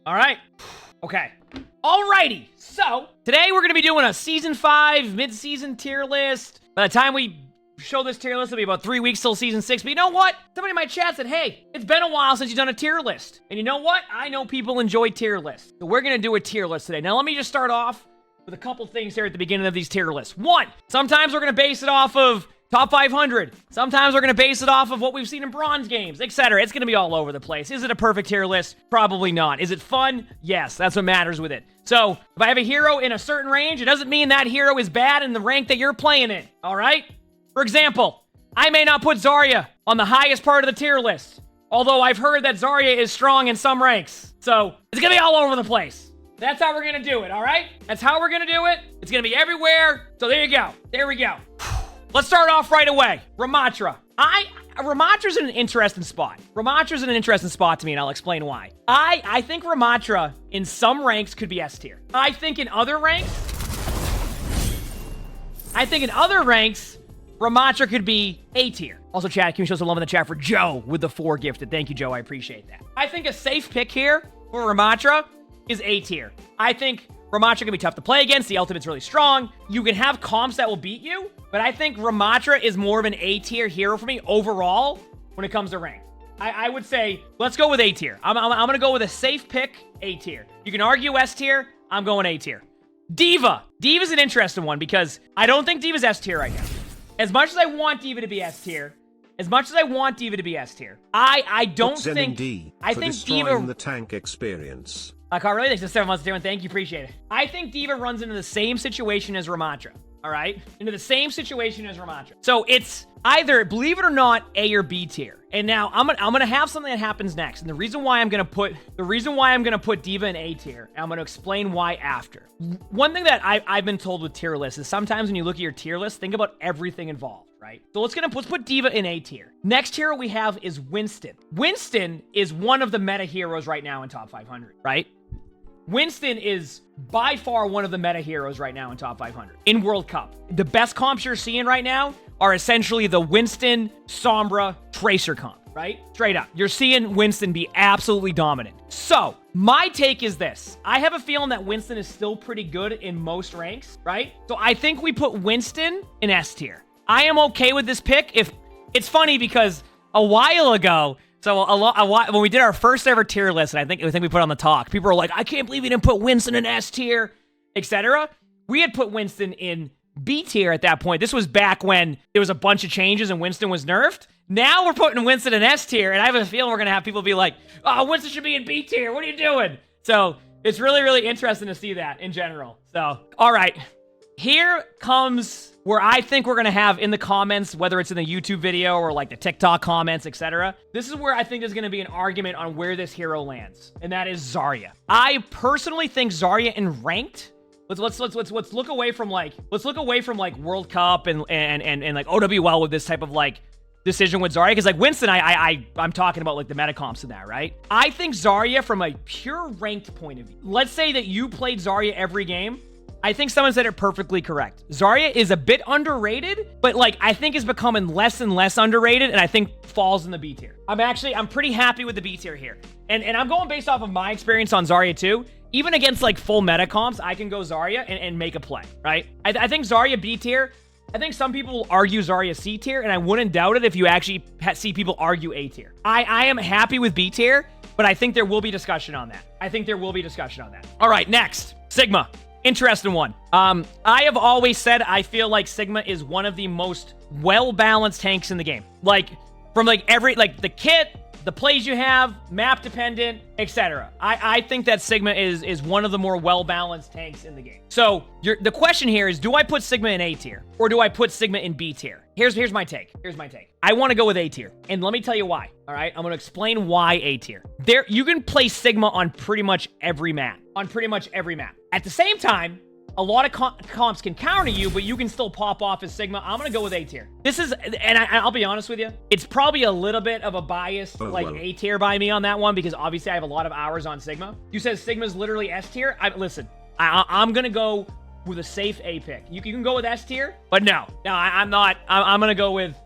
All right. Okay. Alrighty. So, today we're going to be doing a Season 5 mid-season tier list. By the time we show this tier list, it'll be about 3 weeks till Season 6. But you know what? Somebody in my chat said, hey, it's been a while since you've done a tier list. And you know what? I know people enjoy tier lists. So we're going to do a tier list today. Now, let me just start off with a couple things here at the beginning of these tier lists. One, sometimes we're going to base it off of top 500. Sometimes we're going to base it off of what we've seen in bronze games, etc. It's going to be all over the place. Is it a perfect tier list? Probably not. Is it fun? Yes, that's what matters with it. So, if I have a hero in a certain range, it doesn't mean that hero is bad in the rank that you're playing in, all right? For example, I may not put Zarya on the highest part of the tier list, although I've heard that Zarya is strong in some ranks. So, it's going to be all over the place. That's how we're going to do it, all right? That's how we're going to do it. It's going to be everywhere. So, there you go. There we go. Let's start off right away. Ramattra. Ramatra's in an interesting spot. Ramatra's in an interesting spot to me, and I'll explain why. I think Ramatra in some ranks could be S tier. I think in other ranks, Ramatra could be A tier. Also, chat, can you show some love in the chat for Joe with the 4 gifted? Thank you, Joe. I appreciate that. I think a safe pick here for Ramatra is A tier. I think Ramatra can be tough to play against. The ultimate's really strong. You can have comps that will beat you, but I think Ramatra is more of an A tier hero for me overall when it comes to rank. I would say, let's go with A tier. I'm going to go with a safe pick, A tier. You can argue S tier. I'm going A tier. D.Va. D.Va's an interesting one because I don't think D.Va's S tier right now. As much as I want D.Va to be S tier, I don't think... I think D.Va... the tank experience. Carl, really thanks for 7 months doing. Thank you, appreciate it. I think D.Va runs into the same situation as Ramatra. All right? Into the same situation as Ramatra. So it's either, believe it or not, A or B tier. And now I'm gonna have something that happens next. And the reason why I'm gonna put D.Va in A tier, and I'm gonna explain why after. One thing that I've been told with tier lists is sometimes when you look at your tier list, think about everything involved. Right? So let's put D.Va in A tier. Next hero we have is Winston. Winston is one of the meta heroes right now in top 500, right? Winston is by far one of the meta heroes right now in top 500 in World Cup. The best comps you're seeing right now are essentially the Winston, Sombra, Tracer comp, right? Straight up. You're seeing Winston be absolutely dominant. So, my take is this. I have a feeling that Winston is still pretty good in most ranks, right? So I think we put Winston in S tier. I am okay with this pick. If it's funny because a while ago, when we did our first ever tier list, and I think we put on the talk, people were like, I can't believe you didn't put Winston in S tier, etc. We had put Winston in B tier at that point. This was back when there was a bunch of changes and Winston was nerfed. Now we're putting Winston in S tier, and I have a feeling we're going to have people be like, oh, Winston should be in B tier. What are you doing? So it's really, really interesting to see that in general. So, all right. Here comes where I think we're going to have in the comments, whether it's in the YouTube video or like the TikTok comments, etc. This is where I think there's going to be an argument on where this hero lands, and that is Zarya. I personally think Zarya in ranked. Let's look away from like World Cup and like OWL with this type of like decision with Zarya, because like Winston, I'm talking about like the meta comps in that, right? I think Zarya from a pure ranked point of view. Let's say that you played Zarya every game. I think someone said it perfectly correct. Zarya is a bit underrated, but like I think is becoming less and less underrated, and I think falls in the B tier. I'm pretty happy with the B tier here. And I'm going based off of my experience on Zarya too. Even against like full meta comps, I can go Zarya and make a play, right? I think Zarya B tier. I think some people will argue Zarya C tier, and I wouldn't doubt it if you actually see people argue A tier. I am happy with B tier, but I think there will be discussion on that. All right, next, Sigma. Interesting one. I have always said I feel like Sigma is one of the most well-balanced tanks in the game. Like, from like the kit, the plays you have, map dependent, etc. I think that Sigma is one of the more well-balanced tanks in the game. So, the question here is, do I put Sigma in A tier? Or do I put Sigma in B tier? Here's my take. I want to go with A tier. And let me tell you why. All right? I'm going to explain why A tier. You can play Sigma on pretty much every map. At the same time, a lot of comps can counter you, but you can still pop off as Sigma. I'm going to go with A tier. This is, and I'll be honest with you, it's probably a little bit of a biased, A tier by me on that one, because obviously I have a lot of hours on Sigma. You said Sigma's literally S tier? Listen, I'm going to go with a safe A pick. You can go with S tier, but no, I'm not. I'm going to go with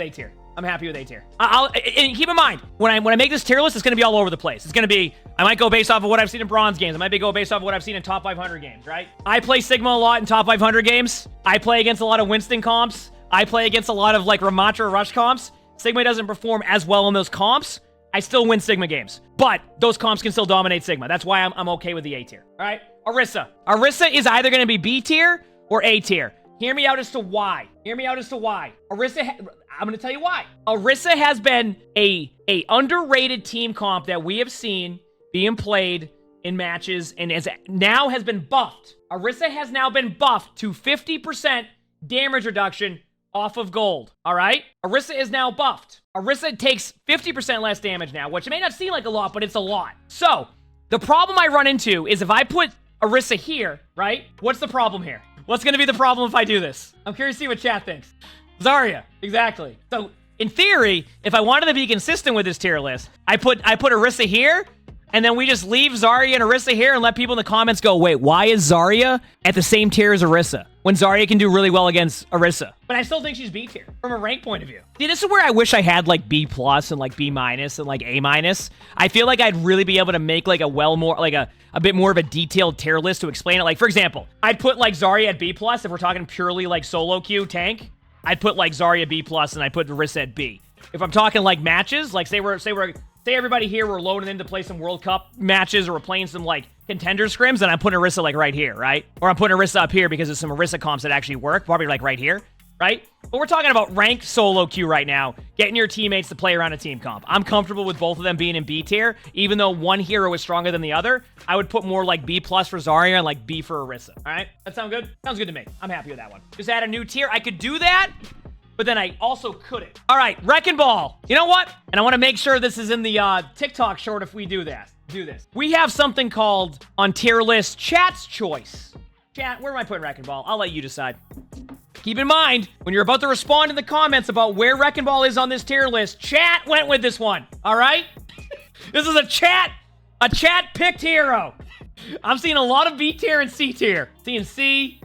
A tier. I'm happy with A tier. And keep in mind, when I make this tier list, it's going to be all over the place. It's going to be, I might go based off of what I've seen in bronze games. I might go based off of what I've seen in top 500 games, right? I play Sigma a lot in top 500 games. I play against a lot of Winston comps. I play against a lot of like Ramatra Rush comps. Sigma doesn't perform as well in those comps. I still win Sigma games, but those comps can still dominate Sigma. That's why I'm okay with the A tier. All right, Orisa. Orisa is either going to be B tier or A tier. Hear me out as to why. Hear me out as to why. Orisa, I'm going to tell you why. Orisa has been a underrated team comp that we have seen being played in matches and now has been buffed. Orisa has now been buffed to 50% damage reduction off of gold, all right? Orisa is now buffed. Orisa takes 50% less damage now, which may not seem like a lot, but it's a lot. So, the problem I run into is if I put Orisa here, right? What's the problem here? What's going to be the problem if I do this? I'm curious to see what chat thinks. Zarya, exactly. So, in theory, if I wanted to be consistent with this tier list, I put Orisa here, and then we just leave Zarya and Orisa here and let people in the comments go, wait, why is Zarya at the same tier as Orisa when Zarya can do really well against Orisa? But I still think she's B tier from a rank point of view. See, this is where I wish I had like B plus and like B minus and like A minus. I feel like I'd really be able to make like a bit more of a detailed tier list to explain it. Like, for example, I'd put like Zarya at B plus if we're talking purely like solo queue tank. I'd put like Zarya B plus and I'd put Orisa at B. If I'm talking like matches, like say everybody here, we're loading in to play some World Cup matches or we're playing some, like, contender scrims, and I'm putting Orisa, like, right here, right? Or I'm putting Orisa up here because there's some Orisa comps that actually work, probably, like, right here, right? But we're talking about ranked solo queue right now, getting your teammates to play around a team comp. I'm comfortable with both of them being in B tier, even though one hero is stronger than the other. I would put more, like, B plus for Zarya and, like, B for Orisa, all right? That sound good? Sounds good to me. I'm happy with that one. Just add a new tier. I could do that, but then I also couldn't. All right, Wrecking Ball. You know what? And I want to make sure this is in the TikTok short if we do this. We have something called, on tier list, Chat's Choice. Chat, where am I putting Wrecking Ball? I'll let you decide. Keep in mind, when you're about to respond in the comments about where Wrecking Ball is on this tier list, chat went with this one, all right? This is a chat-picked hero. I'm seeing a lot of B tier and C tier. Seeing C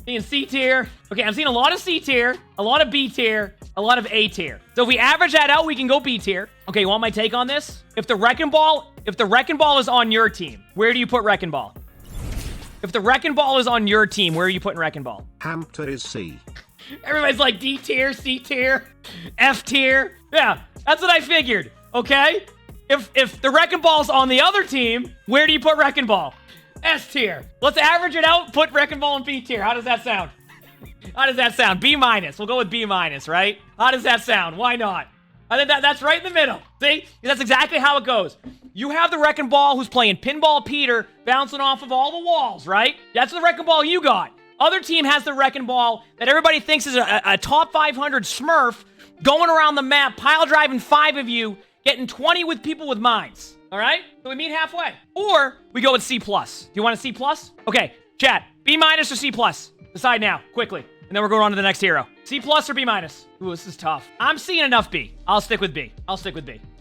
tier. Okay, I'm seeing a lot of C tier, a lot of B tier, a lot of A tier. So if we average that out, we can go B tier. Okay, you want my take on this? If the Wrecking Ball is on your team, where do you put Wrecking Ball? If the Wrecking Ball is on your team, where are you putting Wrecking Ball? Hamter is C. Everybody's like D tier, C tier, F tier. Yeah, that's what I figured, okay? If the Wrecking Ball's on the other team, where do you put Wrecking Ball? S tier. Let's average it out, put Wrecking Ball in B tier. How does that sound? How does that sound? B minus. We'll go with B minus, right? How does that sound? Why not? I think that's right in the middle. See? That's exactly how it goes. You have the Wrecking Ball who's playing Pinball Peter bouncing off of all the walls, right? That's the Wrecking Ball you got. Other team has the Wrecking Ball that everybody thinks is a top 500 smurf going around the map, pile driving 5 of you, getting 20 with people with mines. All right? So we meet halfway. Or we go with C+. Do you want a C+? Okay, chat. B minus or C+? Decide now, quickly. And then we're going on to the next hero. C+ or B minus? Ooh, this is tough. I'm seeing enough B. I'll stick with B.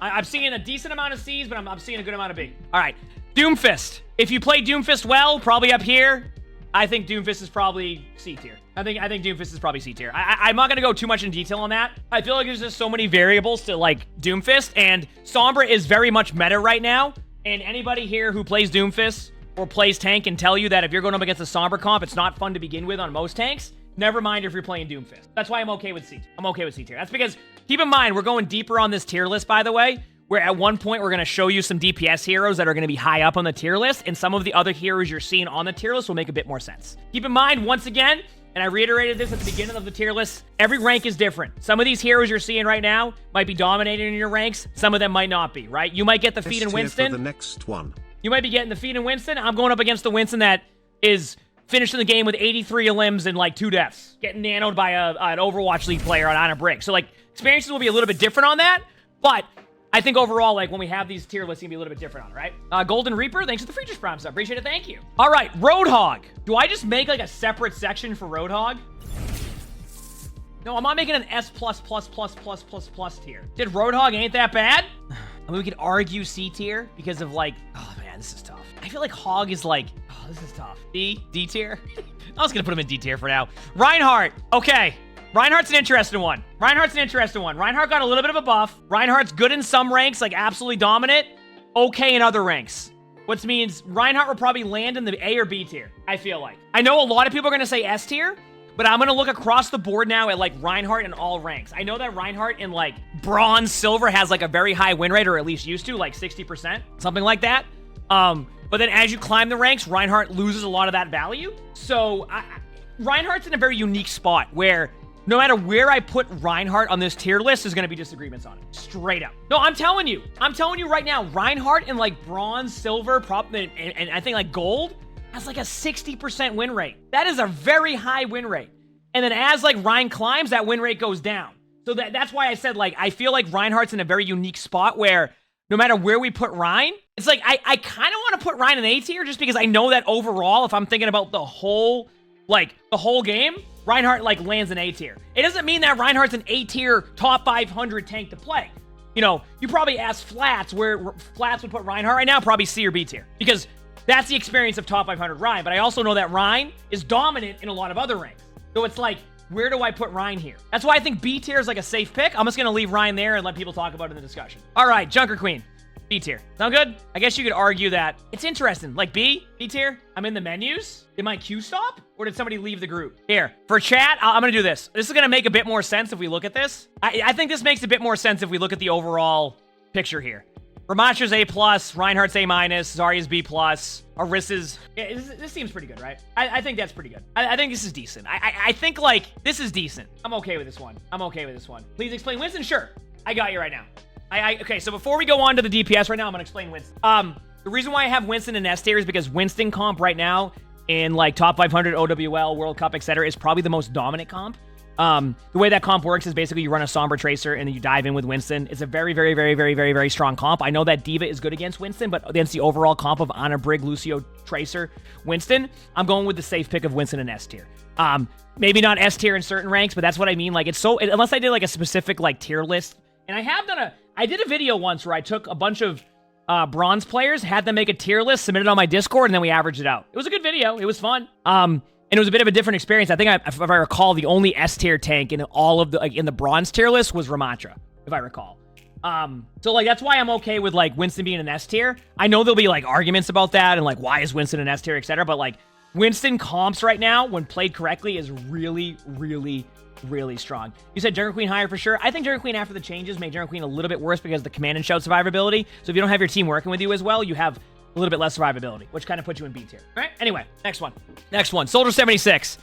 I'm seeing a decent amount of C's, but I'm seeing a good amount of B. All right. Doomfist. If you play Doomfist well, probably up here. I think Doomfist is probably C tier. I think Doomfist is probably C tier. I'm not going to go too much in detail on that. I feel like there's just so many variables to, like, Doomfist, and Sombra is very much meta right now, and anybody here who plays Doomfist or plays tank can tell you that if you're going up against a Sombra comp, it's not fun to begin with on most tanks. Never mind if you're playing Doomfist. That's why I'm okay with C. I'm okay with C tier. That's because, keep in mind, we're going deeper on this tier list, by the way, where at one point we're going to show you some DPS heroes that are going to be high up on the tier list, and some of the other heroes you're seeing on the tier list will make a bit more sense. Keep in mind, once again, and I reiterated this at the beginning of the tier list, every rank is different. Some of these heroes you're seeing right now might be dominating in your ranks. Some of them might not be, right? You might get the feed in Winston. For the next one. You might be getting the feed in Winston. I'm going up against the Winston that is finishing the game with 83 limbs and, like, 2 deaths. Getting nanoed by an Overwatch League player on a brick. So, like, experiences will be a little bit different on that, but I think overall, like, when we have these tier lists, it's gonna be a little bit different on it, right? Golden Reaper, thanks for the Freakish Prime sub. Appreciate it, thank you. All right, Roadhog. Do I just make, like, a separate section for Roadhog? No, I'm not making an S++++++ tier. Did Roadhog ain't that bad? I mean, we could argue C tier because of, like, oh, man, this is tough. I feel like Hog is, like, oh, this is tough. D tier? I was gonna put him in D tier for now. Reinhardt, okay. Reinhardt's an interesting one. Reinhardt got a little bit of a buff. Reinhardt's good in some ranks, like absolutely dominant. Okay in other ranks. Which means Reinhardt will probably land in the A or B tier, I feel like. I know a lot of people are going to say S tier, but I'm going to look across the board now at like Reinhardt in all ranks. I know that Reinhardt in like bronze, silver has like a very high win rate, or at least used to, like 60%, something like that. But then as you climb the ranks, Reinhardt loses a lot of that value. So Reinhardt's in a very unique spot where no matter where I put Reinhardt on this tier list, there's going to be disagreements on it. Straight up. No, I'm telling you right now, Reinhardt in like bronze, silver, and I think like gold has like a 60% win rate. That is a very high win rate. And then as like Rein climbs, that win rate goes down. So that's why I said like, I feel like Reinhardt's in a very unique spot where no matter where we put Rein, it's like, I kind of want to put Rein in A tier just because I know that overall, if I'm thinking about the whole game, Reinhardt like lands in A tier. It doesn't mean that Reinhardt's an A tier top 500 tank to play. You know, you probably ask Flats where Flats would put Reinhardt right now, probably C or B tier. Because that's the experience of top 500 Rein. But I also know that Rein is dominant in a lot of other ranks. So it's like, where do I put Rein here? That's why I think B tier is like a safe pick. I'm just going to leave Rein there and let people talk about it in the discussion. All right, Junker Queen. B tier. Sound good? I guess you could argue that it's interesting. Like B tier, I'm in the menus. Did my queue stop? Or did somebody leave the group? Here, for chat, I'm going to do this. This is going to make a bit more sense if we look at this. I think this makes a bit more sense if we look at the overall picture here. Ramatra's A+, Reinhardt's A-, Zarya's B+, Orisa's... Yeah, this seems pretty good, right? I think that's pretty good. I think this is decent. I think, like, this is decent. I'm okay with this one. Please explain Winston? Sure. I got you right now. Okay, so before we go on to the DPS right now, I'm going to explain Winston. The reason why I have Winston in S tier is because Winston comp right now in, like, top 500 OWL, World Cup, etc. is probably the most dominant comp. The way that comp works is basically you run a Sombra Tracer and then you dive in with Winston. It's a very, very, very, very, very, very strong comp. I know that D.Va is good against Winston, but against the overall comp of Ana, Brig, Lucio, Tracer, Winston, I'm going with the safe pick of Winston in S tier. Maybe not S tier in certain ranks, but that's what I mean. Like, it's so... Unless I did, like, a specific, like, tier list. And I did a video once where I took a bunch of bronze players, had them make a tier list, submitted it on my Discord, and then we averaged it out. It was a good video. It was fun. And it was a bit of a different experience. I think, if I recall, the only S tier tank in all of the in the bronze tier list was Ramatra, if I recall. So like that's why I'm okay with like Winston being an S tier. I know there'll be like arguments about that and like why is Winston an S tier, etc. But like Winston comps right now, when played correctly, is really, really, really strong. You said Junker Queen higher for sure. I think Junker Queen after the changes made Junker Queen a little bit worse because of the command and shout survivability. So if you don't have your team working with you as well, you have a little bit less survivability, which kind of puts you in B tier. All right? Anyway, next one. Soldier 76.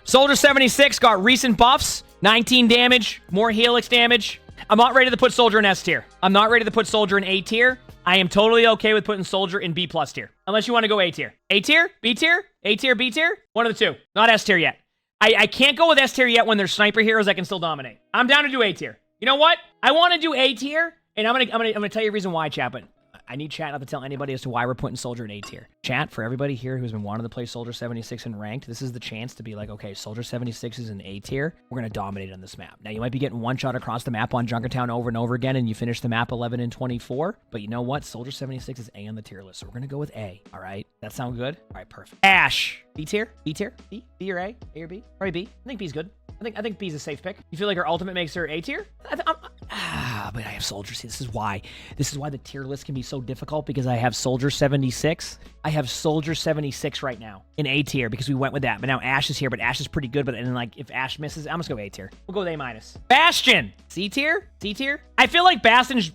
Soldier 76 got recent buffs, 19 damage, more helix damage. I'm not ready to put Soldier in S tier. I'm not ready to put Soldier in A tier. I am totally okay with putting Soldier in B+ tier. Unless you want to go A tier. A tier? B tier? A tier? B tier? One of the two. Not S tier yet. I can't go with S tier yet when there's sniper heroes that can still dominate. I'm down to do A tier. You know what? I want to do A tier, and I'm gonna tell you a reason why, chat, but I need chat not to tell anybody as to why we're putting Soldier in A tier. Chat, for everybody here who's been wanting to play Soldier 76 in ranked, this is the chance to be like, okay, Soldier 76 is in A tier. We're going to dominate on this map. Now, you might be getting one shot across the map on Junkertown over and over again, and you finish the map 11 and 24. But you know what? Soldier 76 is A on the tier list, so we're going to go with A. All right? That sound good? All right, perfect. Ash. B tier? B tier? B? B or A? A or B? Probably B. I think B's good. I think B's a safe pick. You feel like her ultimate makes her A tier? But I have Soldier. See, this is why the tier list can be so difficult, because I have Soldier 76. I have Soldier 76 right now in A tier because we went with that. But now Ash is here, but Ash is pretty good. But and like if Ash misses, I'm just go A tier. We'll go with A-. Bastion. C tier? C tier? I feel like Bastion's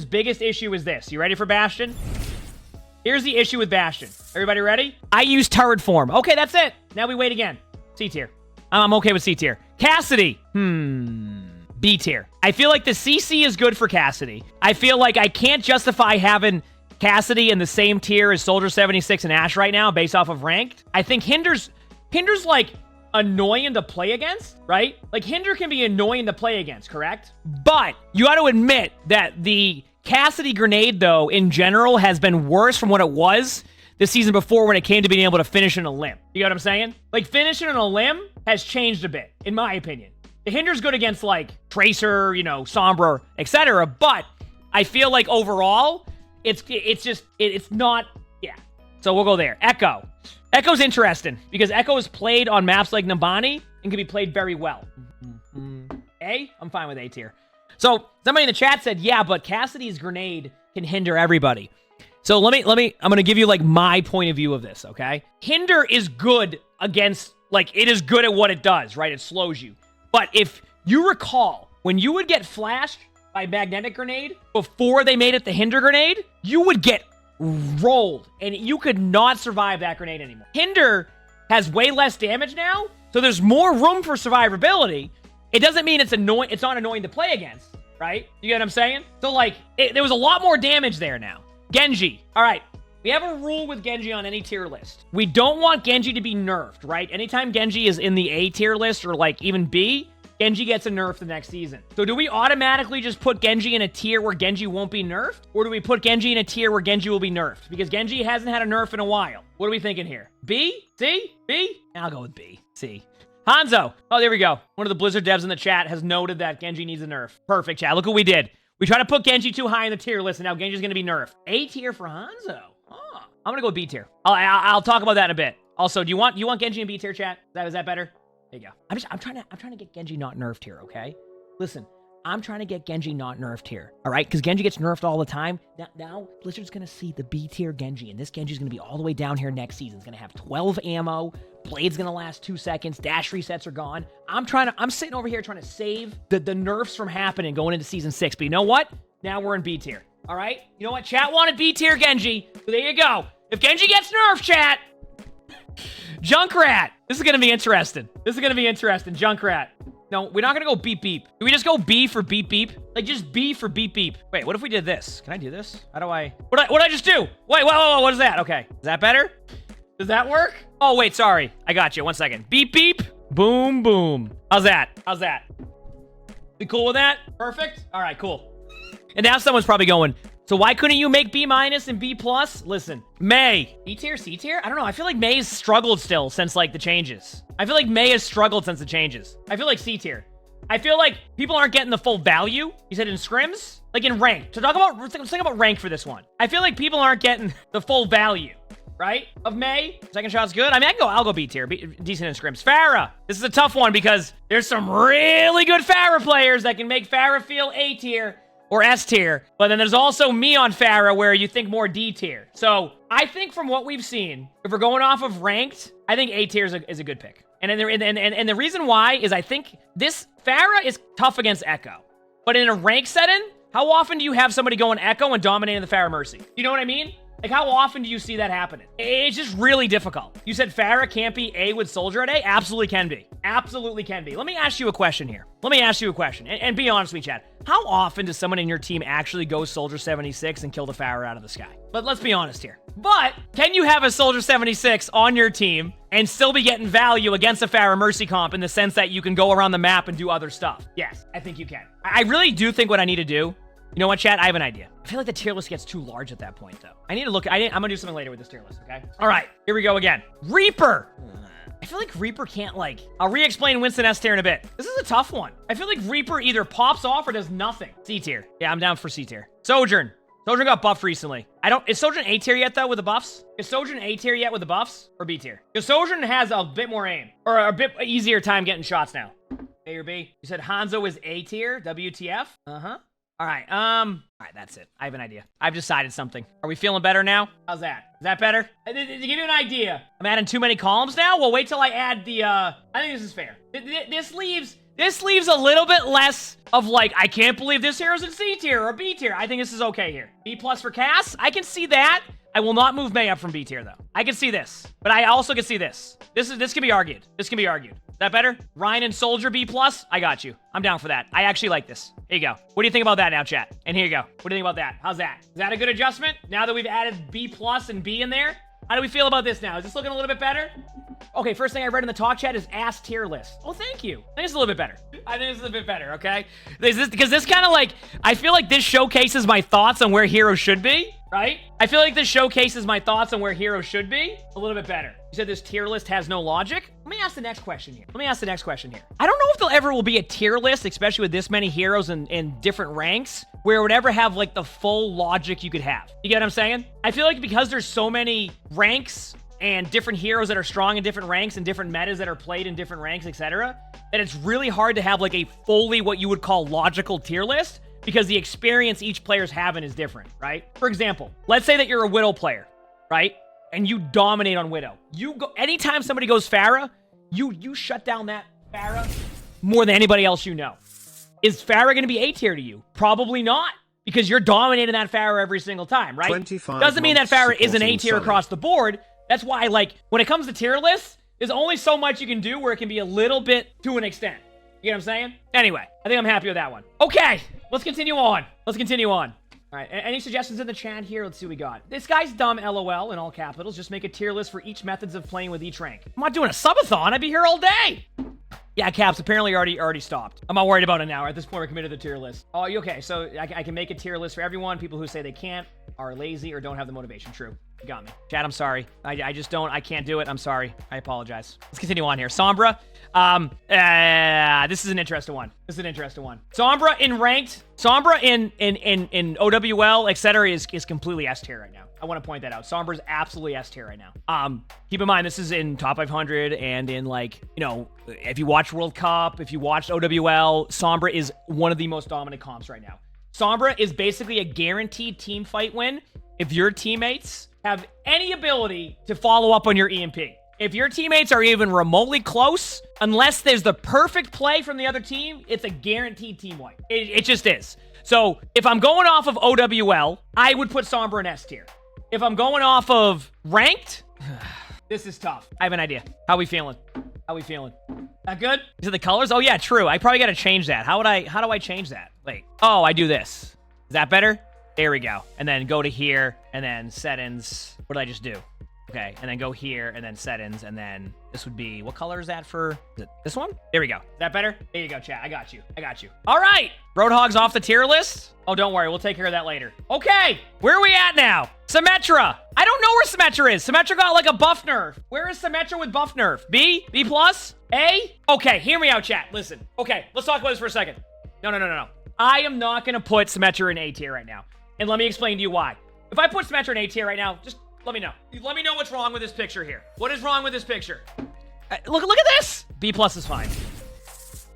biggest issue is this. You ready for Bastion? Here's the issue with Bastion. Everybody ready? I use turret form. Okay, that's it. Now we wait again. C tier. I'm okay with C tier. Cassidy. B tier. I feel like the CC is good for Cassidy. I feel like I can't justify having Cassidy in the same tier as Soldier 76 and Ash right now based off of ranked. I think Hinder's like annoying to play against, right? Like Hinder can be annoying to play against, correct? But you got to admit that the Cassidy grenade, though, in general has been worse from what it was the season before when it came to being able to finish in a limb. You know what I'm saying? Like, finishing in a limb has changed a bit, in my opinion. The Hinder's good against, like, Tracer, you know, Sombra, etc. But I feel like overall, it's not, yeah. So we'll go there. Echo. Echo's interesting because Echo is played on maps like Nambani, and can be played very well. A? I'm fine with A tier. So somebody in the chat said, yeah, but Cassidy's grenade can hinder everybody. So let me, I'm going to give you like my point of view of this, okay? Hinder is good against, like, it is good at what it does, right? It slows you. But if you recall, when you would get flashed by magnetic grenade before they made it the hinder grenade, you would get rolled and you could not survive that grenade anymore. Hinder has way less damage now, so there's more room for survivability. It doesn't mean it's annoying. It's not annoying to play against, right? You get what I'm saying? So like, there was a lot more damage there now. Genji. All right. We have a rule with Genji on any tier list. We don't want Genji to be nerfed, right? Anytime Genji is in the A tier list or like even B, Genji gets a nerf the next season. So do we automatically just put Genji in a tier where Genji won't be nerfed? Or do we put Genji in a tier where Genji will be nerfed? Because Genji hasn't had a nerf in a while. What are we thinking here? B? C? B? I'll go with B. C. Hanzo. Oh, there we go. One of the Blizzard devs in the chat has noted that Genji needs a nerf. Perfect, chat. Look what we did. We tried to put Genji too high in the tier list, and now Genji's going to be nerfed. A tier for Hanzo. Oh, I'm going to go B tier. I'll talk about that in a bit. Also, do you want Genji in B tier, chat? Is that better? There you go. I'm trying to get Genji not nerfed here, okay? Listen, I'm trying to get Genji not nerfed here, all right? Because Genji gets nerfed all the time. Now Blizzard's going to see the B tier Genji, and this Genji's going to be all the way down here next season. It's going to have 12 ammo. Blade's going to last 2 seconds. Dash resets are gone. I'm sitting over here trying to save the nerfs from happening going into Season 6. But you know what? Now we're in B tier, all right? You know what? Chat wanted B tier Genji. So there you go. If Genji gets nerfed, chat, Junkrat. This is going to be interesting. Junkrat. No, we're not going to go beep beep. Do we just go B for beep beep? Like just B for beep beep. Wait, what if we did this? Can I do this? How do I... What'd I just do? Wait, whoa, what is that? Okay. Is that better? Does that work? Oh, wait, sorry. I got you. 1 second. Beep beep. Boom, boom. How's that? You cool with that? Perfect? All right, cool. And now someone's probably going, so why couldn't you make B- and B+? Listen, May. B tier, C tier? I don't know. I feel like May's struggled still since, like, the changes. I feel like May has struggled since the changes. I feel like C tier. I feel like people aren't getting the full value. You said in scrims? Like in rank. So let's think about rank for this one. I feel like people aren't getting the full value, right? Of May. Second shot's good. I mean, I'll go B tier. Decent in scrims. Pharah. This is a tough one because there's some really good Pharah players that can make Pharah feel A tier or S tier, but then there's also me on Pharah where you think more D tier. So I think from what we've seen, if we're going off of ranked, I think A tier is a good pick. And the reason why is I think this Pharah is tough against Echo, but in a rank setting, how often do you have somebody going Echo and dominating the Pharah Mercy? You know what I mean? Like, how often do you see that happening? It's just really difficult. You said Pharah can't be A with Soldier at A? Absolutely can be. Absolutely can be. Let me ask you a question here. And be honest with me, Chad. How often does someone in your team actually go Soldier 76 and kill the Pharah out of the sky? But let's be honest here. But can you have a Soldier 76 on your team and still be getting value against a Pharah Mercy comp in the sense that you can go around the map and do other stuff? Yes, I think you can. I really do think what I need to do, you know what, chat? I have an idea. I feel like the tier list gets too large at that point, though. I need to look. I'm going to do something later with this tier list, okay? All right, here we go again. Reaper. I feel like Reaper can't, like... I'll re-explain Winston S tier in a bit. This is a tough one. I feel like Reaper either pops off or does nothing. C tier. Yeah, I'm down for C tier. Sojourn. Sojourn got buffed recently. Is Sojourn A tier yet, though, with the buffs? Is Sojourn A tier yet with the buffs? Or B tier? Because Sojourn has a bit more aim. Or a bit easier time getting shots now. A or B? You said Hanzo is A tier? WTF? Uh-huh. All right, that's it. I have an idea. I've decided something. Are we feeling better now? How's that? Is that better? To give you an idea, I'm adding too many columns now? Well, wait till I add the, I think this is fair. This leaves a little bit less of like, I can't believe this hero's in C tier or B tier. I think this is okay here. B+ for Cass, I can see that. I will not move May up from B tier, though. I can see this, but I also can see this. This can be argued. Is that better? Ryan and Soldier B+? I got you. I'm down for that. I actually like this. Here you go. What do you think about that now, chat? And here you go. What do you think about that? How's that? Is that a good adjustment? Now that we've added B+ and B in there? How do we feel about this now? Is this looking a little bit better? Okay, first thing I read in the talk chat is ass tier list. Oh, thank you. I think it's a little bit better. Okay? Because this kind of like, I feel like this showcases my thoughts on where heroes should be, right? I feel like this showcases my thoughts on where heroes should be a little bit better. You said this tier list has no logic? Let me ask the next question here. I don't know if there ever will be a tier list, especially with this many heroes in different ranks, where it would ever have like the full logic you could have. You get what I'm saying? I feel like because there's so many ranks and different heroes that are strong in different ranks and different metas that are played in different ranks, etc., that it's really hard to have like a fully what you would call logical tier list because the experience each player's having is different, right? For example, let's say that you're a Widow player, right? And you dominate on Widow. You go anytime somebody goes Pharah, you shut down that Pharah more than anybody else you know. Is Pharah going to be A tier to you? Probably not, because you're dominating that Pharah every single time, right? Doesn't mean that Pharah is an A tier across the board. That's why, like, when it comes to tier lists, there's only so much you can do where it can be a little bit to an extent. You know what I'm saying? Anyway, I think I'm happy with that one. Okay, let's continue on. All right, any suggestions in the chat here? Let's see what we got. This guy's dumb, LOL, in all capitals. Just make a tier list for each methods of playing with each rank. I'm not doing a subathon. I'd be here all day. Yeah, Caps, apparently already stopped. I'm not worried about it now. At this point, we're committed to the tier list. Oh, okay, so I can make a tier list for everyone. People who say they can't, are lazy, or don't have the motivation. True. You got me. Chat, I'm sorry. I just don't. I can't do it. I'm sorry. I apologize. Let's continue on here. Sombra. This is an interesting one. Sombra in ranked. Sombra in OWL, etc. is completely S tier right now. I want to point that out. Sombra's absolutely S tier right now. Keep in mind, this is in top 500 and in, like, you know, if you watch World Cup, if you watched OWL, Sombra is one of the most dominant comps right now. Sombra is basically a guaranteed team fight win if your teammates have any ability to follow up on your EMP. If your teammates are even remotely close, unless there's the perfect play from the other team, it's a guaranteed team wipe. It just is. So if I'm going off of OWL, I would put Sombra in S tier. If I'm going off of ranked, this is tough. I have an idea. How we feeling? That good? Is it the colors? Oh yeah, true. I probably got to change that. How do I change that? Wait. Oh, I do this. Is that better? There we go. And then go to here, and then settings. What did I just do? Okay, and then go here, and then settings, and then this would be, what color is that for? Is it this one? There we go. Is that better? There you go, chat. I got you. All right. Roadhog's off the tier list. Oh, don't worry. We'll take care of that later. Okay, where are we at now? Symmetra. I don't know where Symmetra is. Symmetra got like a buff nerf. Where is Symmetra with buff nerf? B? B plus? A? Okay, hear me out, chat. Listen. Okay, let's talk about this for a second. No. I am not going to put Symmetra in A tier right now. And let me explain to you why. If I put Symmetra in A tier right now, just let me know. Let me know what's wrong with this picture here. What is wrong with this picture? Look at this. B plus is fine.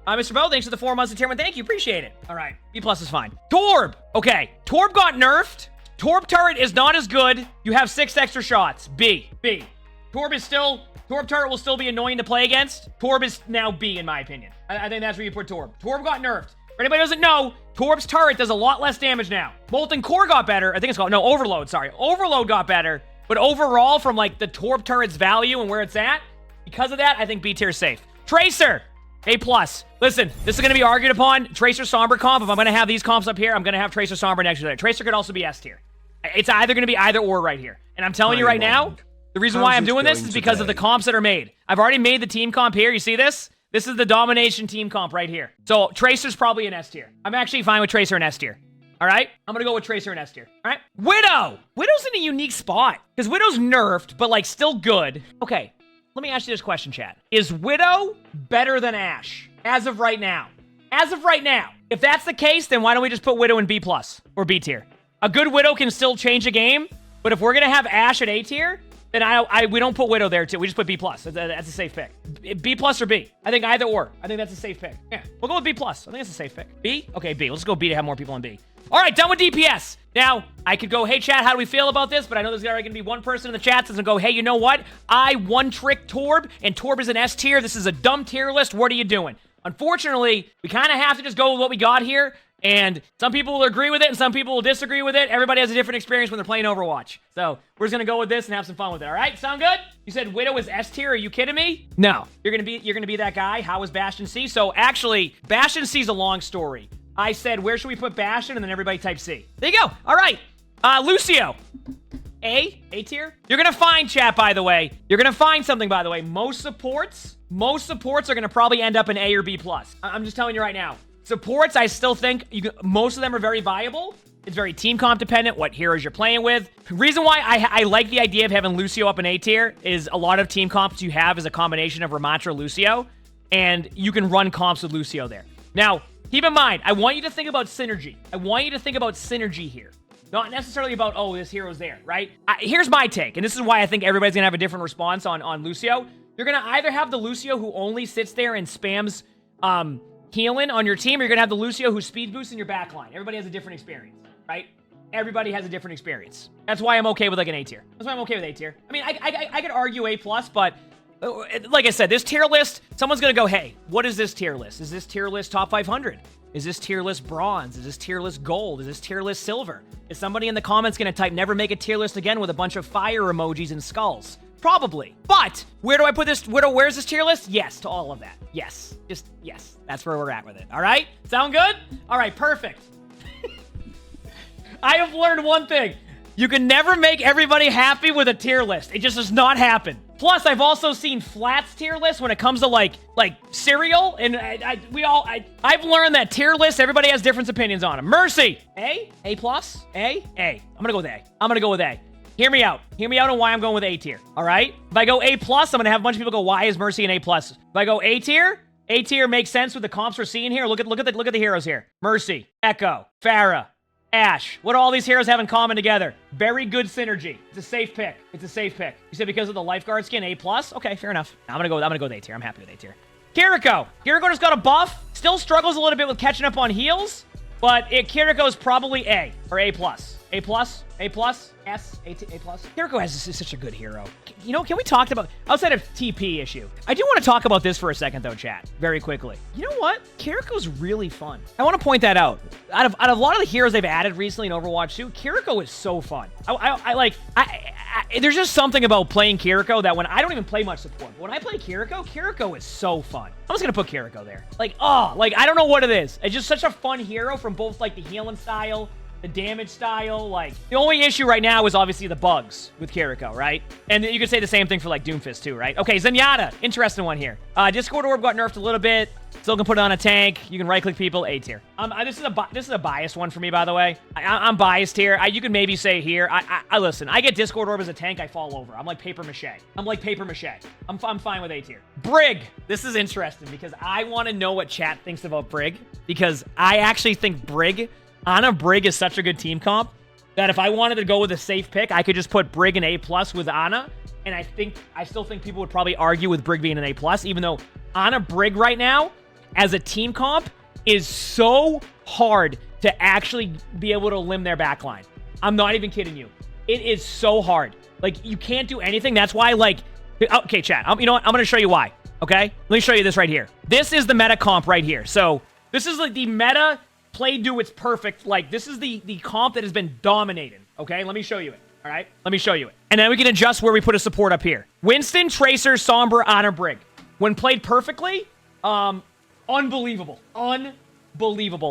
Mr. Bo, thanks for the 4 months of tier 1. Thank you. Appreciate it. All right. B plus is fine. Torb. Okay. Torb got nerfed. Torb turret is not as good. You have 6 extra shots. B. Torb turret will still be annoying to play against. Torb is now B in my opinion. I think that's where you put Torb. Torb got nerfed. For anybody who doesn't know, Torb's turret does a lot less damage now. Molten Core got better. I think it's called, no, Overload, sorry. Overload got better. But overall, from like the Torb turret's value and where it's at, because of that, I think B tier is safe. Tracer, A+. Listen, this is going to be argued upon. Tracer Sombra comp. If I'm going to have these comps up here, I'm going to have Tracer Sombra next to it. Tracer could also be S tier. It's either going to be either or right here. And I'm telling you right now, the reason why I'm doing this is because of the comps that are made. I've already made the team comp here. You see this? This is the domination team comp right here. So Tracer's probably an S tier. I'm actually fine with Tracer and S tier. All right? I'm going to go with Tracer and S tier. All right? Widow! Widow's in a unique spot. Because Widow's nerfed, but like still good. Okay. Let me ask you this question, chat. Is Widow better than Ashe as of right now? As of right now. If that's the case, then why don't we just put Widow in B+ or B tier? A good Widow can still change a game, but if we're going to have Ashe at A tier, then we don't put Widow there too. We just put B+. That's a safe pick. B+ or B. I think either or. I think that's a safe pick. Yeah, we'll go with B+. I think that's a safe pick. B? Okay, B. Let's go B to have more people on B. All right, done with DPS. Now, I could go, hey, chat, how do we feel about this? But I know there's already going to be one person in the chat that's going to go, hey, you know what? I one-trick Torb, and Torb is an S tier. This is a dumb tier list. What are you doing? Unfortunately, we kind of have to just go with what we got here. And some people will agree with it, and some people will disagree with it. Everybody has a different experience when they're playing Overwatch. So we're just gonna go with this and have some fun with it. All right, sound good? You said Widow is S tier. Are you kidding me? No, you're gonna be that guy. How is Bastion C? So actually, Bastion C is a long story. I said, where should we put Bastion? And then everybody type C. There you go. All right, Lucio. A tier. You're gonna find, chat, by the way. You're gonna find something, by the way. Most supports are gonna probably end up in A or B+. I'm just telling you right now. Supports, I still think most of them are very viable. It's very team comp dependent, what heroes you're playing with. The reason why I like the idea of having Lucio up in A tier is a lot of team comps you have is a combination of Ramattra, Lucio, and you can run comps with Lucio there. Now, keep in mind, I want you to think about synergy. I want you to think about synergy here. Not necessarily about, oh, this hero's there, right? Here's my take, and this is why I think everybody's gonna have a different response on Lucio. You're gonna either have the Lucio who only sits there and spams healing on your team, or you're gonna have the Lucio who speed boosts in your backline. Everybody has a different experience, right? Everybody has a different experience. That's why I'm okay with like an A tier. That's why I'm okay with A tier. I mean, I could argue A+, but like I said, this tier list, someone's gonna go, hey, what is this tier list? Is this tier list top 500? Is this tier list bronze? Is this tier list gold? Is this tier list silver? Is somebody in the comments gonna type never make a tier list again with a bunch of fire emojis and skulls? Probably. But where do I put this? Where's this tier list? Yes to all of that. Yes. Just yes. That's where we're at with it. All right? Sound good? All right, perfect. I have learned one thing. You can never make everybody happy with a tier list. It just does not happen. Plus, I've also seen Flat's tier list when it comes to like cereal, and I've learned that tier lists, everybody has different opinions on them. Mercy, A+, A. I'm gonna go with A. I'm gonna go with A. Hear me out. Hear me out on why I'm going with A tier. All right. If I go A+, I'm gonna have a bunch of people go, why is Mercy an A+? If I go A tier makes sense with the comps we're seeing here. Look at the heroes here. Mercy, Echo, Pharah, Ashe. What do all these heroes have in common together? Very good synergy. It's a safe pick. It's a safe pick. You said because of the lifeguard skin, A+? Okay, fair enough. I'm gonna go with A tier. I'm happy with A tier. Kiriko just got a buff. Still struggles a little bit with catching up on heals, but Kiriko is probably A or A+. A+, S, A+. Kiriko is such a good hero. You know, can we talk about, outside of TP issue, I do want to talk about this for a second though, chat, very quickly. You know what? Kiriko's really fun. I want to point that out. Out of a lot of the heroes they've added recently in Overwatch 2, Kiriko is so fun. There's just something about playing Kiriko that when I don't even play much support, but when I play Kiriko is so fun. I'm just gonna put Kiriko there. I don't know what it is. It's just such a fun hero from both like the healing style, the damage style. Like, the only issue right now is obviously the bugs with Kiriko, right? And you could say the same thing for like Doomfist too, right? Okay, Zenyatta, interesting one here. Discord Orb got nerfed a little bit. Still can put it on a tank. You can right-click people, A tier. This is a biased one for me, by the way. I'm biased here. You can maybe say here. I listen. I get Discord Orb as a tank. I fall over. I'm like paper mache. I'm fine with A tier. Brig. This is interesting because I want to know what chat thinks about Brig, because I actually think Ana Brig is such a good team comp that if I wanted to go with a safe pick, I could just put Brig an A+ with Ana, and I still think people would probably argue with Brig being an A+, even though Ana Brig right now, as a team comp, is so hard to actually be able to limb their backline. I'm not even kidding you. It is so hard. Like, you can't do anything. That's why, like... Okay, chat. You know what? I'm going to show you why, okay? Let me show you this right here. This is the meta comp right here. So, this is like the meta... Play do its perfect. Like, this is the comp that has been dominated. Okay, let me show you it. All right, let me show you it. And then we can adjust where we put a support up here. Winston, Tracer, Sombra, Ana Brig. When played perfectly, unbelievable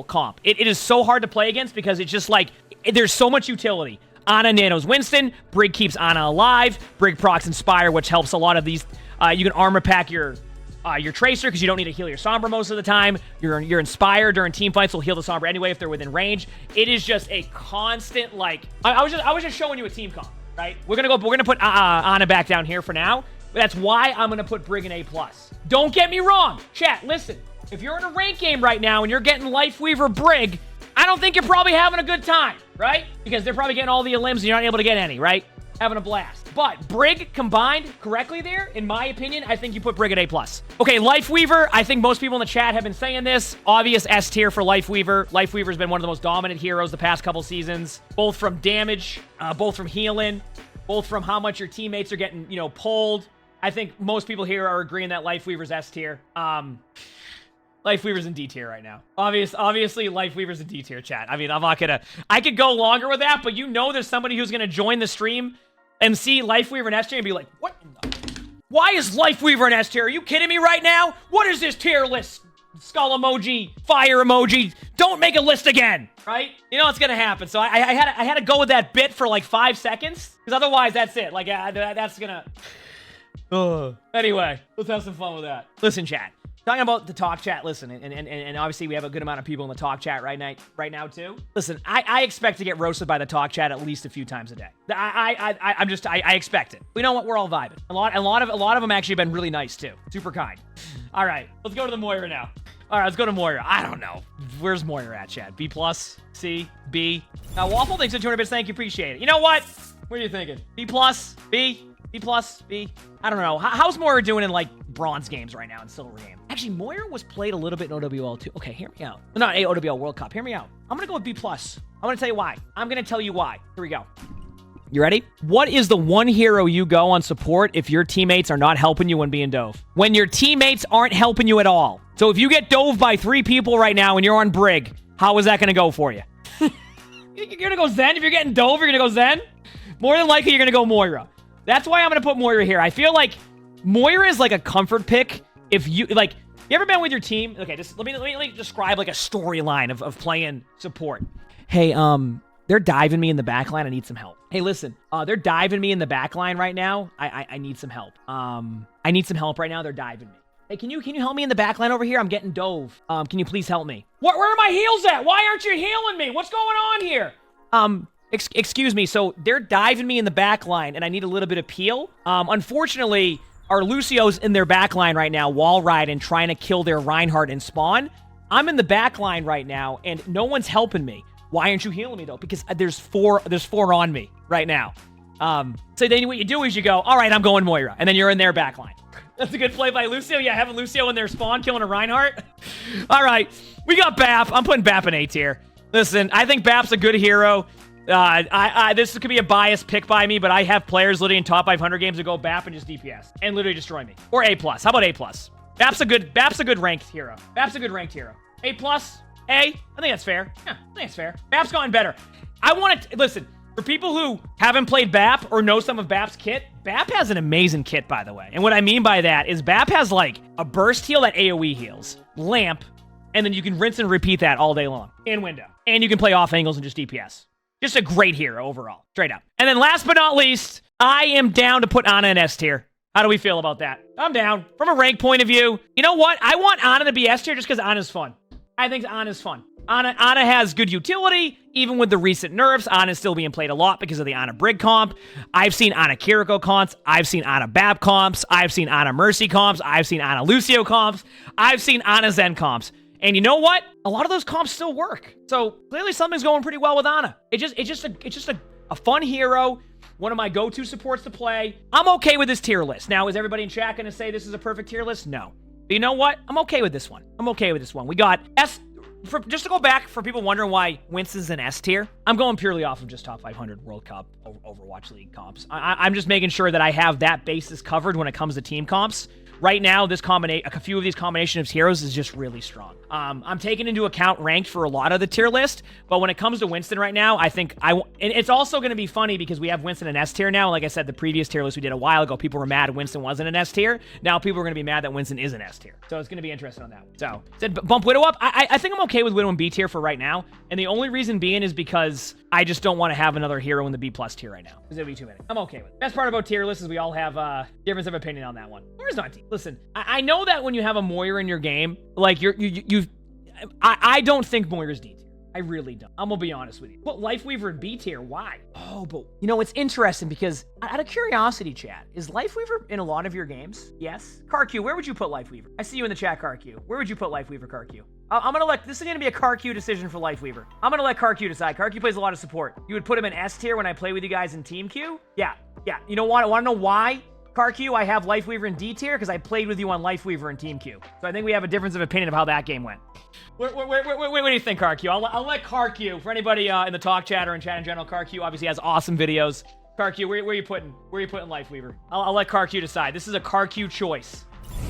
comp. It is so hard to play against because it's just like, there's so much utility. Ana nanos Winston, Brig keeps Ana alive, Brig procs Inspire, which helps a lot of these. You can armor pack your Tracer because you don't need to heal your Sombra most of the time. Your Inspire during team fights will heal the Sombra anyway if they're within range. It is just a constant, like, I was just showing you a team comp, right? We're gonna put Ana back down here for now. But that's why I'm gonna put Brig in A+. Don't get me wrong, chat. Listen, if you're in a rank game right now and you're getting Lifeweaver Brig, I don't think you're probably having a good time, right? Because they're probably getting all the limbs and you're not able to get any, right? Having a blast. But Brig combined correctly there, in my opinion, I think you put Brig at A+. Okay, Lifeweaver, I think most people in the chat have been saying this. Obvious S tier for Lifeweaver. Lifeweaver's been one of the most dominant heroes the past couple seasons, both from damage, both from healing, both from how much your teammates are getting, you know, pulled. I think most people here are agreeing that Lifeweaver's S tier. Lifeweaver's in D tier right now. Obviously, Lifeweaver's in D tier, chat. I mean, I'm not gonna... I could go longer with that, but you know there's somebody who's gonna join the stream and see Lifeweaver and S tier and be like, what in the... Why is Lifeweaver an S tier? Are you kidding me right now? What is this tier list? Skull emoji, fire emoji. Don't make a list again, right? You know what's gonna happen. So I had to go with that bit for like 5 seconds, because otherwise that's it. Like, that's gonna... Anyway, let's have some fun with that. Listen, chat. Talking about the talk chat, listen, and obviously we have a good amount of people in the talk chat right now too. Listen, I expect to get roasted by the talk chat at least a few times a day. I expect it. You know what? We're all vibing. A lot of them actually been really nice too. Super kind. All right, let's go to the Moira now. All right, let's go to Moira. I don't know. Where's Moira at, Chad? B+, C, B. Now, Waffle thinks at 200 bits. Thank you. Appreciate it. You know what? What are you thinking? B+, B, B+, B. I don't know. How's Moira doing in, like, bronze games right now in silver game? Actually, Moira was played a little bit in OWL, too. Okay, hear me out. Not OWL World Cup. Hear me out. I'm going to go with B+. I'm going to tell you why. I'm going to tell you why. Here we go. You ready? What is the one hero you go on support if your teammates are not helping you when being dove? When your teammates aren't helping you at all. So if you get dove by 3 people right now and you're on Brig, how is that going to go for you? You're going to go Zen? If you're getting dove, you're going to go Zen? More than likely, you're going to go Moira. That's why I'm going to put Moira here. I feel like Moira is like a comfort pick. If you, like, you ever been with your team? Okay, just let me describe like a storyline of playing support. Hey, they're diving me in the backline. I need some help. Hey, listen, they're diving me in the backline right now. I need some help. I need some help right now. They're diving me. Hey, can you help me in the backline over here? I'm getting dove. Can you please help me? Where are my heals at? Why aren't you healing me? What's going on here? Excuse me. So they're diving me in the backline, and I need a little bit of peel. Unfortunately, our Lucio's in their backline right now, wall riding, trying to kill their Reinhardt and spawn. I'm in the backline right now, and no one's helping me. Why aren't you healing me, though? Because there's four on me right now. So then what you do is you go, all right, I'm going Moira. And then you're in their backline. That's a good play by Lucio. Yeah, having Lucio in their spawn, killing a Reinhardt. All right, we got Bap. I'm putting Bap in A tier. Listen, I think Bap's a good hero. This could be a biased pick by me, but I have players literally in top 500 games that go Bap and just DPS and literally destroy me. Or A+. How about A+? Bap's a good ranked hero. Bap's a good ranked hero. A+? A? I think that's fair. Yeah, I think that's fair. Bap's gotten better. I want to... Listen, for people who haven't played Bap or know some of Bap's kit, Bap has an amazing kit, by the way. And what I mean by that is Bap has, like, a burst heal that AoE heals, lamp, and then you can rinse and repeat that all day long in window. And you can play off angles and just DPS. Just a great hero overall, straight up. And then last but not least, I am down to put Ana in S tier. How do we feel about that? I'm down. From a rank point of view, you know what? I want Ana to be S tier just because Ana's fun. I think Ana's fun. Ana has good utility. Even with the recent nerfs, Ana's still being played a lot because of the Ana Brig comp. I've seen Ana Kiriko comps. I've seen Ana Bab comps. I've seen Ana Mercy comps. I've seen Ana Lucio comps. I've seen Ana Zen comps. And you know what? A lot of those comps still work. So clearly something's going pretty well with Ana. It's just a fun hero. One of my go-to supports to play. I'm okay with this tier list. Now, is everybody in chat going to say this is a perfect tier list? No. But you know what? I'm okay with this one. I'm okay with this one. We got S... just to go back, for people wondering why Winston's an S tier, I'm going purely off of just top 500 World Cup Overwatch League comps. I'm just making sure that I have that basis covered when it comes to team comps. Right now, this a few of these combination of heroes is just really strong. I'm taking into account ranked for a lot of the tier list, but when it comes to Winston right now, I think and it's also going to be funny because we have Winston in S tier now. Like I said, the previous tier list we did a while ago, people were mad Winston wasn't an S tier. Now people are going to be mad that Winston is an S tier. So it's going to be interesting on that one. So said bump Widow up. I think I'm okay with Widow in B tier for right now, and the only reason being is because I just don't want to have another hero in the B+ tier right now because it'd be too many. I'm okay with it. Best part about tier lists is we all have difference of opinion on that one. Moira's not D. Listen, I know that when you have a Moira in your game, like I don't think Moira's D tier. I really don't. I'm gonna be honest with you. Put Lifeweaver in B tier. Why? Oh, but you know, it's interesting because out of curiosity, chat, is Lifeweaver in a lot of your games? Yes. CarQ, where would you put Lifeweaver? I see you in the chat, CarQ. Where would you put Lifeweaver, CarQ? I'm gonna let this is gonna be a CarQ decision for Lifeweaver. I'm gonna let CarQ decide. CarQ plays a lot of support. You would put him in S tier when I play with you guys in Team Q? Yeah. You know what? I want to know why? CarQ, I have Lifeweaver in D tier because I played with you on Lifeweaver in Team Q. So I think we have a difference of opinion of how that game went. What do you think, CarQ? I'll let CarQ, for anybody in the talk chat or in chat in general, CarQ obviously has awesome videos. CarQ, where are you putting Lifeweaver? I'll let CarQ decide. This is a CarQ choice.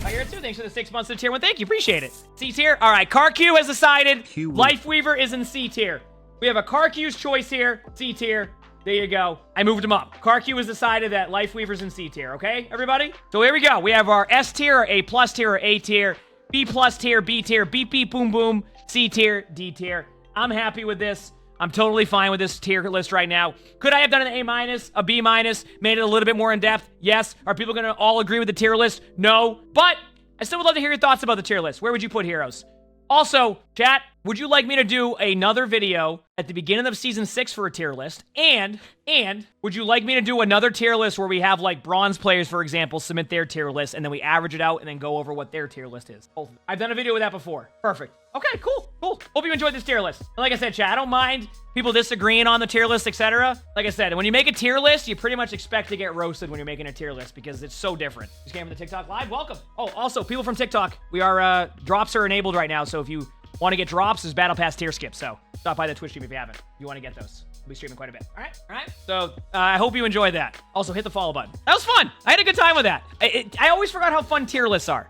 Here too. Thanks for the 6 months of tier 1. Thank you. Appreciate it. C tier. All right. CarQ has decided Lifeweaver is in C tier. We have a CarQ's choice here. C tier. There you go. I moved him up. CarQ has decided that Lifeweaver's in C tier. Okay, everybody? So here we go. We have our S tier, or A+ tier, or A tier, B+ tier, B tier, beep beep boom boom, C tier, D tier. I'm happy with this. I'm totally fine with this tier list right now. Could I have done an A-, a B-, made it a little bit more in depth? Yes. Are people going to all agree with the tier list? No. But I still would love to hear your thoughts about the tier list. Where would you put heroes? Also, chat, would you like me to do another video at the beginning of season 6 for a tier list? And would you like me to do another tier list where we have like bronze players, for example, submit their tier list and then we average it out and then go over what their tier list is? Both. I've done a video with that before. Perfect. Okay, cool. Hope you enjoyed this tier list. And like I said, chat, I don't mind people disagreeing on the tier list, etc. Like I said, when you make a tier list, you pretty much expect to get roasted when you're making a tier list because it's so different. Just came from the TikTok live. Welcome. Oh, also, people from TikTok, we are drops are enabled right now, so if you want to get drops, there's Battle Pass tier skip. So stop by the Twitch stream if you haven't. If you want to get those. We'll be streaming quite a bit. All right. So I hope you enjoyed that. Also, hit the follow button. That was fun. I had a good time with that. I always forgot how fun tier lists are.